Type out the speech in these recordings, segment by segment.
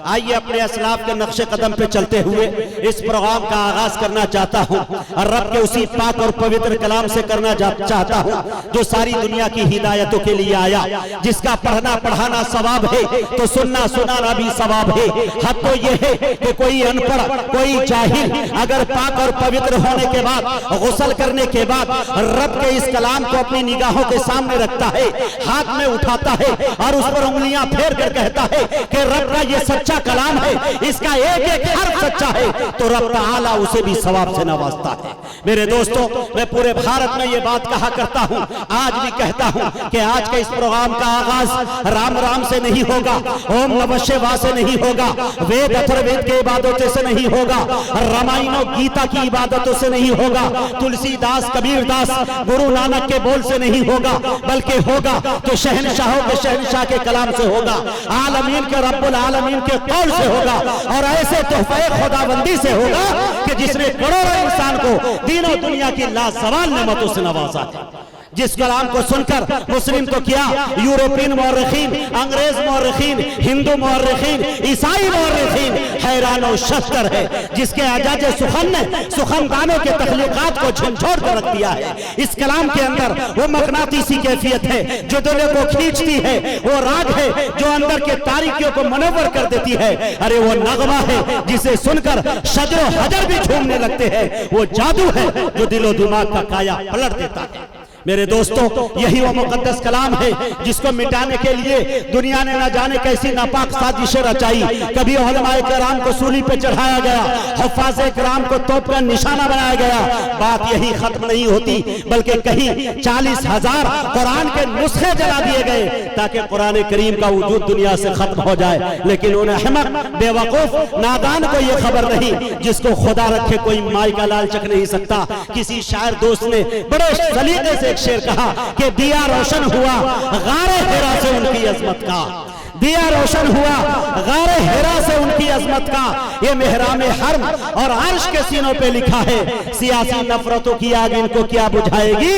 आइए अपने असलाफ के नक्शे कदम पे चलते हुए इस प्रोग्राम का आगाज करना चाहता हूँ और रब के उसी पाक और पवित्र कलाम से करना चाहता हूँ जो सारी दुनिया की हिदायतों के लिए आया, जिसका पढ़ना पढ़ाना सवाब है तो सुनना सुनाना भी सवाब है। हद तो यह है कि कोई अनपढ़ कोई जाहिल अगर पाक और पवित्र होने के बाद गुस्ल करने के बाद रब के इस कलाम को अपनी निगाहों के सामने रखता है, हाथ में उठाता है और उस पर उंगलियां फेर कर कहता है कि रब का ये सच्चा कलाम है, इसका एक एक हर्फ सच्चा है, तो रब ताला उसे भी सवाब से नवाजता है। मेरे दोस्तों, मैं पूरे भारत में ये बात कहा करता हूँ, आज भी कहता हूँ कि आज के इस प्रोग्राम का आगाज राम राम से नहीं होगा, ओम नमः शिवाय से नहीं होगा, वेद अथर्ववेद के इबादतों से नहीं होगा, रामायण और गीता की इबादतों से नहीं होगा, तुलसीदास कबीरदास गुरु नानक के बोल से नहीं होगा, बल्कि होगा तो शहनशाहों के शहनशाह के कलाम से होगा, आलमीन के रब्बुल आलमीन के कौल से होगा और ऐसे तोहफे खुदाबंदी से होगा कि जिसने करोड़ों इंसान को दीनों दुनिया की लाजवाब नेमतों से नवाजा है। जिस कलाम को सुनकर मुस्लिम तो क्या, यूरोपियन मौरखीन, अंग्रेज मौरखीन, हिंदू मौरखीन, ईसाई मौरखीन हैरान और शस्तर है, जिसके अजाज सुखन ने सुखनदानों के तख्लीकात को झंझोड़ कर रख दिया है। इस कलाम के अंदर वो मकनातीसी कैफियत है जो दिलों को खींचती है, वो राग है जो अंदर के तारीकियों को मनव्वर कर देती है, अरे वो नगमा है जिसे सुनकर शजर हजर भी झूमने लगते हैं, वो जादू है जो दिलो दिमाग का काया पलट देता है। मेरे दोस्तों, यही वो मुकद्दस कलाम है जिसको मिटाने के लिए दुनिया ने न जाने कैसी नापाक साजिशें रचाई। कभी उलमाए किराम को सूली पे चढ़ाया गया, हुफ्फाज़े किराम को तोप का निशाना बनाया गया। बात यही खत्म नहीं होती, बल्कि कहीं 40,000 कुरान के नुस्खे जला दिए गए ताकि कुरान करीम का वजूद दुनिया से खत्म हो जाए। लेकिन उन्हें अहमक, बेवकूफ, नादान को यह खबर नहीं, जिसको खुदा रखे कोई माई का लाल चख नहीं सकता। किसी शायर दोस्त ने बड़े सलीके से एक शेर कहा कि दिया रोशन हुआ गारे हिरा से उनकी अजमत का, दिया रोशन हुआ गारे हिरा से उनकी अजमत का, ये मेहराम हरम और अर्श के सीनों पे लिखा है। सियासी नफरतों की आग इनको क्या बुझाएगी,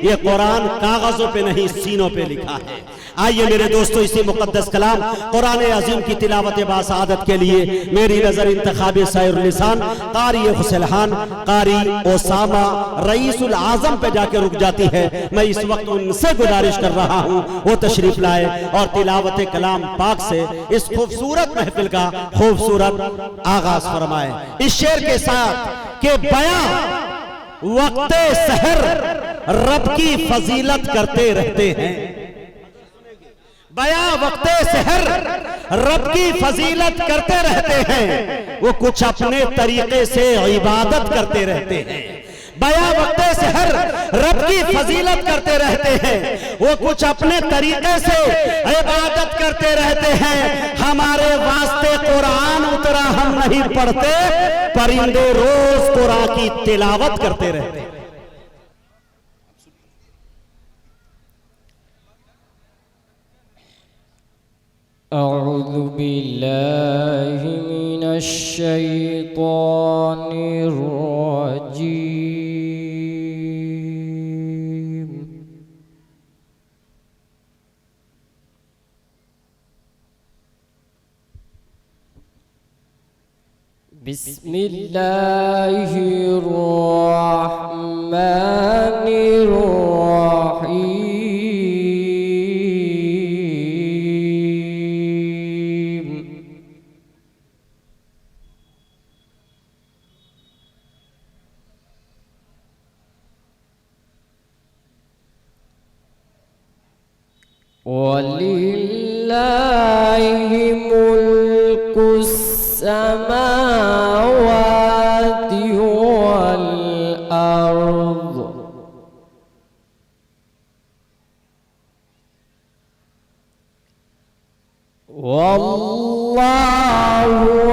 ये कुरान कागजों पे नहीं सीनों पे लिखा है। आइए मेरे दोस्तों, इसी मुकद्दस कलाम कुरान अज़ीम की तिलावत बासआदत के लिए मेरी नजर इंतखाब शायर लिसान कारी हुसैन कारी ओसामा रईसुल आजम पे जाके रुक जाती है। मैं इस वक्त उनसे गुजारिश कर रहा हूँ वो तशरीफ लाए और तिलावत कलाम पाक से इस खूबसूरत महफिल का खूबसूरत आगाज फरमाए। इस शेर के साथ के बयां वक्ते सहर रब की फजीलत करते रहते हैं, बया वक्ते सहर रब की फजीलत करते रहते हैं, वो कुछ अपने तरीके से इबादत करते रहते हैं। बया वक्ते सहर रब की फजीलत करते रहते हैं, वो कुछ अपने तरीके से इबादत करते रहते हैं। हमारे वास्ते कुरान उतरा, हम नहीं पढ़ते, परिंदे रोज कुरान की तिलावत करते रहते हैं। अऊज़ु बिल्लाहि मिनश शैतानिर रजीम। बिस्मिल्लाहिर रहमानिर रहीम। वलिल्लाहि मुल्कुस समावाति वल अर्द वल्लाहु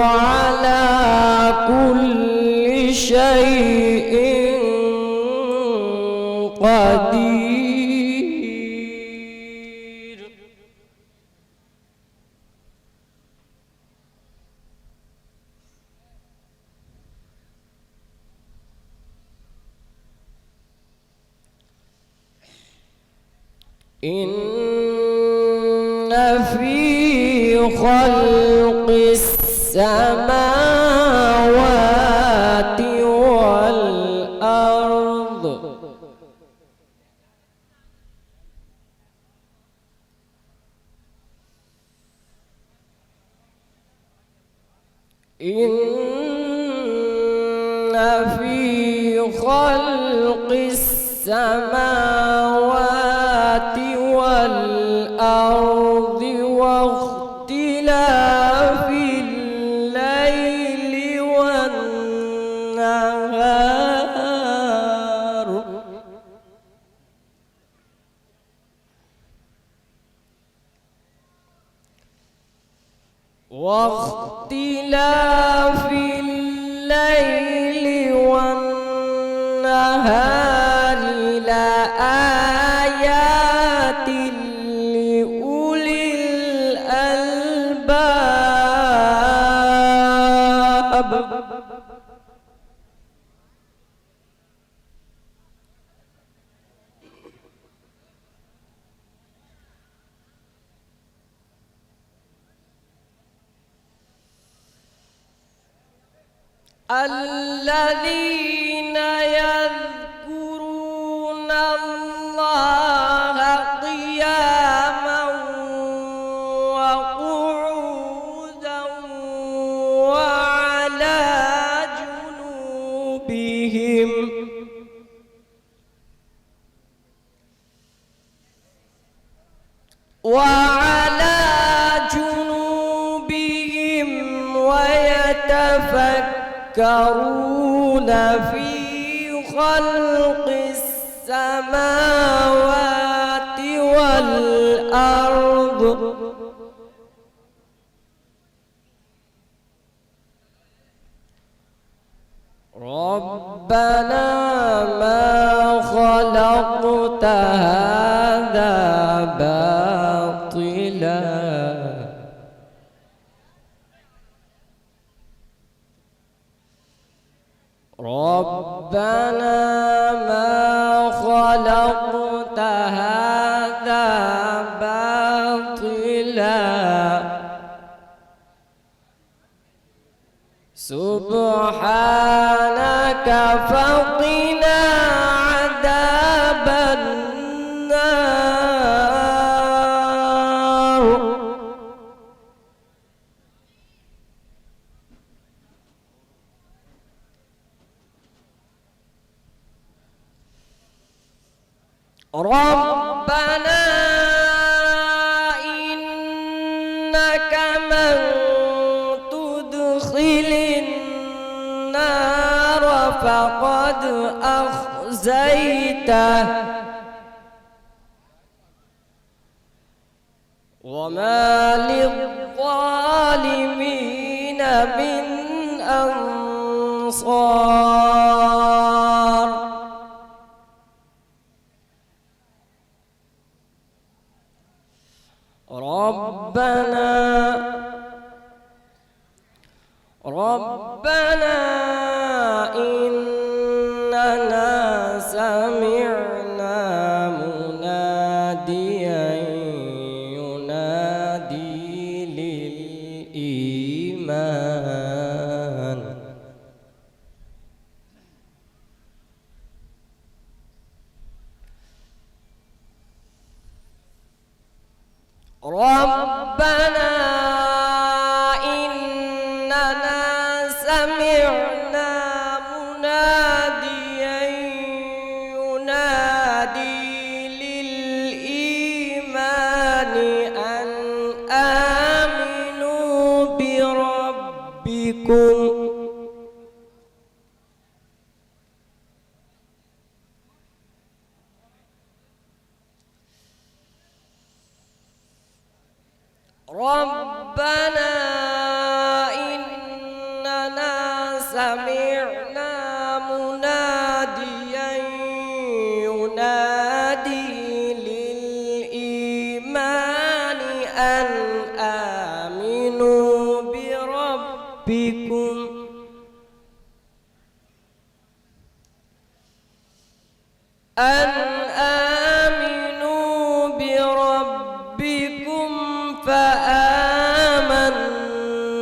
अला कुल्ली शैइन क़दीर। इन्ना फी खल्क़िस السماوات والأرض إن في خلق السماوات والأرض واختلاف الليل والنهار واختلاف الليل والنهار لآيات لأولي الألباب الذين يذكرون الله قياما وقعودا وعلى جنوبهم ويتفكرون في خلق السماوات والأرض ربنا ما خلقت هذا باطلا ربنا ما خلقت هذا باطلا سبحانك فقنا عذاب النار ربنا إنك من تدخل النار فقد أخزيته وما للظالمين من أنصار ربنا إننا سمعنا مناديا ينادي للإيمان ربنا إننا سمعنا مناديا ينادي للإيمان أن آمنوا بربكم ربنا إننا سمعنا مناديا ينادي للإيمان أن آمنوا بربكم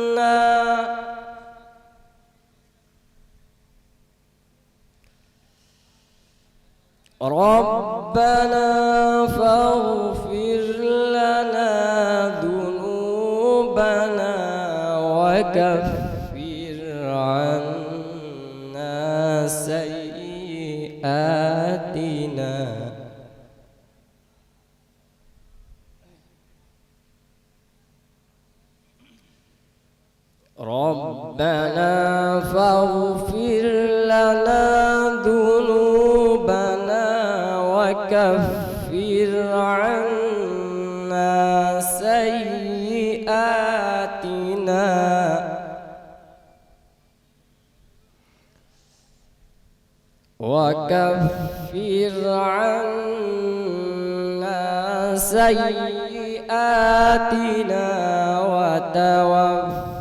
فآمنا ربنا فاغفر لنا ذنوبنا وكفر عنا سيئاتنا ربنا فاغفر لنا ذنوبنا وكفر عنا سيئاتنا وكفر عنا سيئاتنا وتوفنا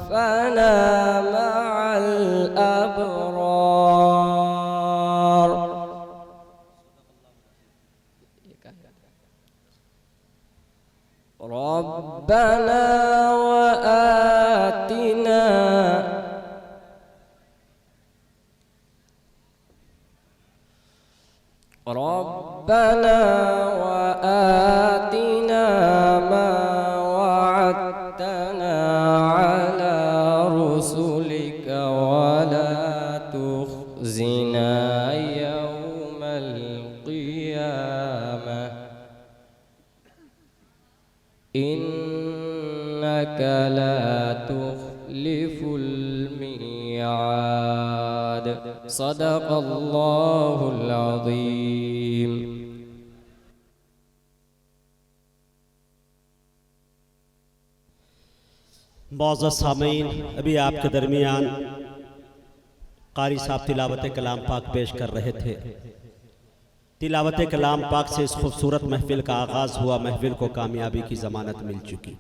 مع الأبرار ربنا وآتنا ما وعدتنا على رسلك ولا تخزنا يوم القيامة إنك لا تخلف الميعاد صدق الله العظيم मौजूद सामीन, अभी आपके दरमियान कारी साहब तिलावत कलाम पाक पेश कर रहे थे। तिलावत कलाम पाक से इस खूबसूरत महफिल का आगाज़ हुआ। महफिल को कामयाबी की ज़मानत मिल चुकी।